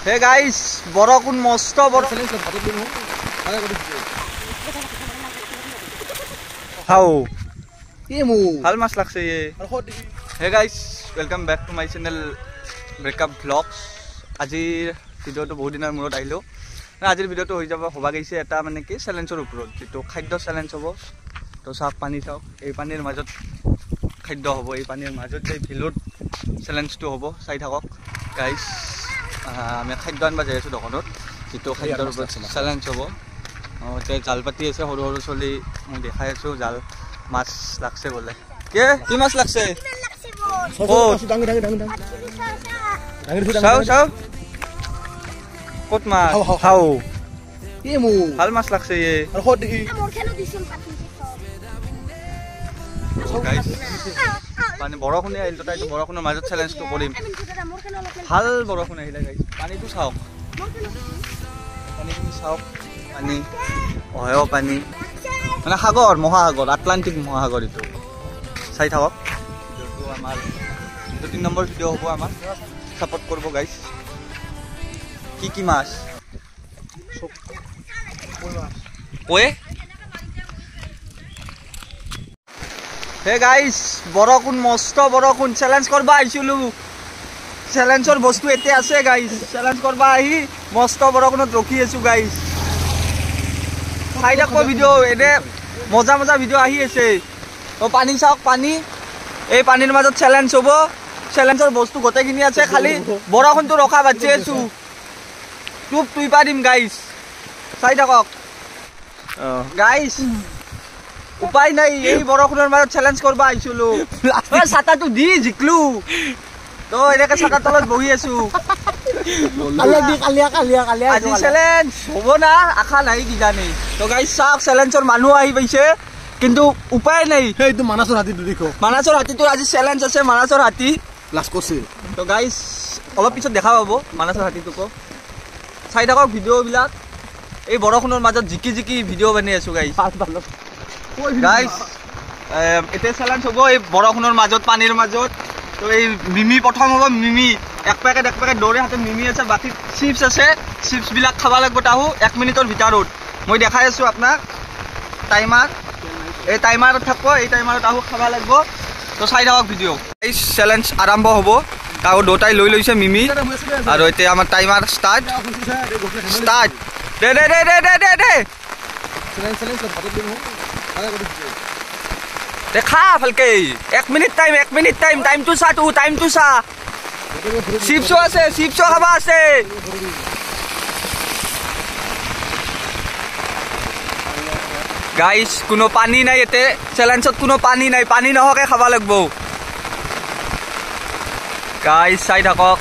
Hey guys বৰকুন মস্ত বৰ হাও ভাল মাছ লাগছে hey guys welcome back to my channel breakup blogs আজিৰ ভিডিওটো বহুত দিনৰ মূৰত আহিলো আজিৰ ভিডিওটো হৈ যাব হবা গৈছে এটা মানে কি চ্যালেঞ্জৰ ওপৰত যেটো খাদ্য চ্যালেঞ্জ হ'ব তো সাপ পানী চাও এই পানীৰ মাজত খাদ্য হ'ব এই পানীৰ মাজত যে ভিলোত চ্যালেঞ্জটো হ'ব চাই থাকক গাইস আমি খাদ্য আনবা যাই আছো দোকানত যেটো খাদ্যৰ ওপৰত চ্যালেঞ্জ হ'ব তে জাল পাতি আছে সৰু সৰু চলি মই দেখাই আছো জাল মাছ লাগছে বলে কি মাছ লাগছে ও চাও চাও কত মাছ হাও ভাল মাছ লাগছে পানী বৰষুণে আহিল তো তাইতো বৰষুণৰ মাজত চ্যালেঞ্জটো কৰিম ভাল বৰষুণ আহিলে গাইছ পানীটো চাওক পানী তুমি চাওক পানী অহেও পানী মানে সাগৰ মহাসাগৰ আটলান্টিক মহাসাগৰ এইটো চাই থাকক ভিডিওটো আমাৰ 3 নম্বৰ ভিডিও হ'ব আমাৰ সাপোৰ্ট কৰব গাইস কি মাছ ওয়ে হে গাইস বৰকুন মস্ত বৰকুন চ্যালেঞ্জ কৰবা আইছিলু চ্যালেঞ্জৰ বস্তু এতে আছে গাইস চ্যালেঞ্জ কৰবা আহি মস্ত বৰকুনত ৰখি আছো গাইস চাইডা কো ভিডিও এনে মজা মজা ভিডিও আহি আছে তো পানী চাওক পানী এই পানীৰ মাজত চ্যালেঞ্জ হ'ব চ্যালেঞ্জৰ বস্তু গোটেইখিনি আছে খালি বৰষুণটো ৰখা বাজি আছো তুই পাৰিম গাইস চাই থাকক গাইস উপায় নাই এই বৰষুণৰ মাজত চ্যালেঞ্জ কৰবা আইছিলো ওই ছাতাটো দি জিকলু তো এনেকে ছাতাৰ তলত বহি আছো কালিয়া আজি চ্যালেঞ্জ হ'ব না আশা নাই কি জানি তো গাইস চাওক চ্যালেঞ্জৰ মানুহ আহি পাইছে কিন্তু উপায় নাই এইটো মানাসৰ হাতীটো দেখো মানাসৰ হাতীটো আজি চ্যালেঞ্জ আছে মানাসৰ হাতী লাস্ট কৰছে তো গাইস অলপ পিছত দেখা পাবো মানাসৰ হাতীটোকো চাই থাকক ভিডিওবিলাক এই বৰষুণৰ মাজত জিকি ভিডিও বনাই আছো গাইস গাইস এতে চ্যালেঞ্জ হ'ব এই বৰষুণৰ মাজত পানীৰ মাজত তো এই মিমি প্ৰথম হ'ব মিমি এক পেকেট দৌৰে হাতে মিমি আছে বাকি চিপস আছে চিপস বিলাক খাবা লাগিব তাহু 1 মিনিটৰ ভিতৰত মই দেখাই আছো আপোনাক টাইমাৰ এই টাইমাৰত থাকব এই টাইমাৰত আহু খাবা লাগিব তো চাই থাকক ভিডিও এই চ্যালেঞ্জ আৰম্ভ হ'ব তাহু দুটাই লৈ লৈছে মিমি আৰু এতে আমাৰ টাইমাৰ ষ্টাৰ্ট দে দেখা ভালকে 1 মিনিট টাইম টাইমটো চা তু টাইমটো চা চিপসও আছে চিপসও খাবা আছে গাইস কোনো পানী নাই এতে চ্যালেঞ্জত কোনো পানী নাই পানী নহকে খাবা লাগব গাইস চাই থাকক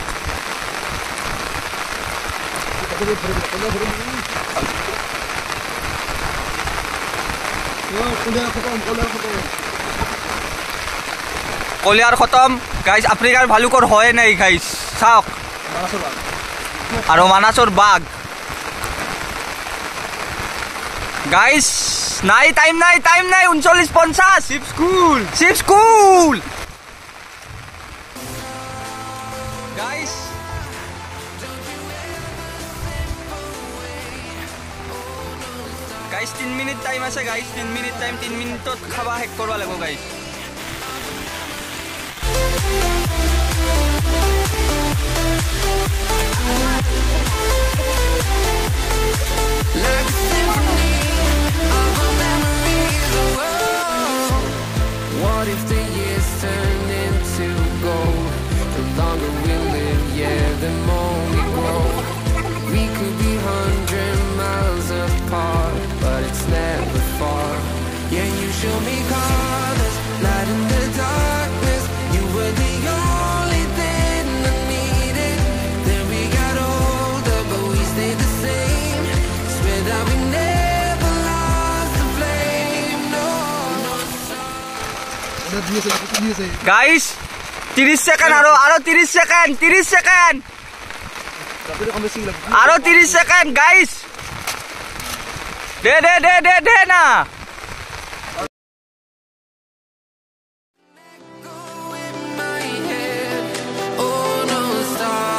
কলিয়াৰ খতম গাইস আফ্ৰিকাৰ ভালুকৰ হয় নাই গাইস চাওক আৰু মানাসৰ বাঘ গাইস নাই টাইম নাই 39:50 চিপস কুল গাইস গাইস 3 মিনিট টাইম আছে গাইস 3 মিনিট টাইম 3 মিনিটত খাবা শেষ কৰবা লাগিব guys What if the years turn into gold? The longer we live, yeah, the more we grow. We could be 100 miles apart, but it's never far. Yeah, you show me colors, light in the darkness. You were the only thing I needed. Then we got older, but we stayed the same. Swear that we never lost the flame. No. Guys 30 second আৰু 30 second আৰু 30 second guys দে না Oh, nostalgia.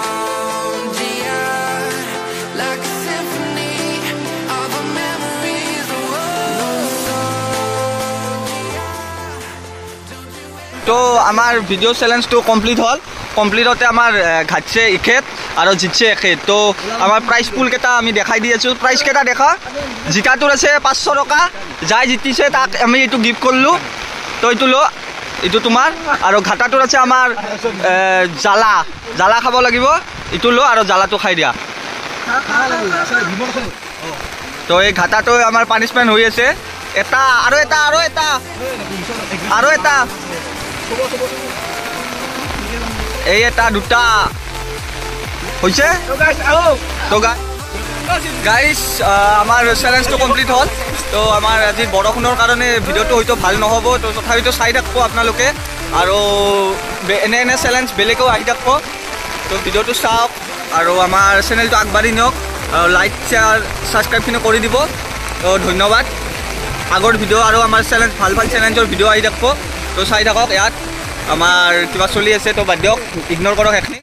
আমাৰ video' চেলেঞ্জটো complete হ'ল কমপ্লিটতে আমাৰ ঘাটছে এখেত আৰু জিতছে এখেত তো আমাৰ প্ৰাইজ পুলকেইটা আমি দেখাই দি আছোঁ প্ৰাইজকেইটা দেখা জিকাটোৰ আছে 500 টকা যাই জিতিছে তাক আমি এইটো গিফ্ট কৰিলোঁ তো এইটো ল এইটো তোমাৰ আৰু ঘাটাটোৰ আছে আমাৰ জ্বালা খাব লাগিব এইটো ল আৰু জ্বালাটো খাই দিয়া তো এই ঘাটাটো আমাৰ পানিছমেণ্ট হৈ আছে এটা এই এটা দুটা হৈছে তো গাইজ আমাৰ চেলেঞ্জটো কমপ্লিট হ'ল তো আমাৰ আজি বৰষুণৰ কাৰণে ভিডিঅ'টো হয়তো ভাল নহ'ব তো তথাপিতো চাই থাকিব আপোনালোকে আৰু এনে চেলেঞ্জ বেলেগেও আহি থাকিব তো ভিডিঅ'টো চাওক আৰু আমাৰ চেনেলটো আগবাঢ়ি নিয়ক আৰু লাইক শ্বেয়াৰ ছাবস্ক্ৰাইবখিনি কৰি দিব তো ধন্যবাদ আগৰ ভিডিঅ' আৰু আমাৰ চেলেঞ্জ ভাল চেলেঞ্জৰ ভিডিঅ' আহি থাকিব তো চাই থাকক ইয়াত আমাৰ কিবা চলি আছে তো বাদ দিয়ক ইগন'ৰ কৰক সেইখিনি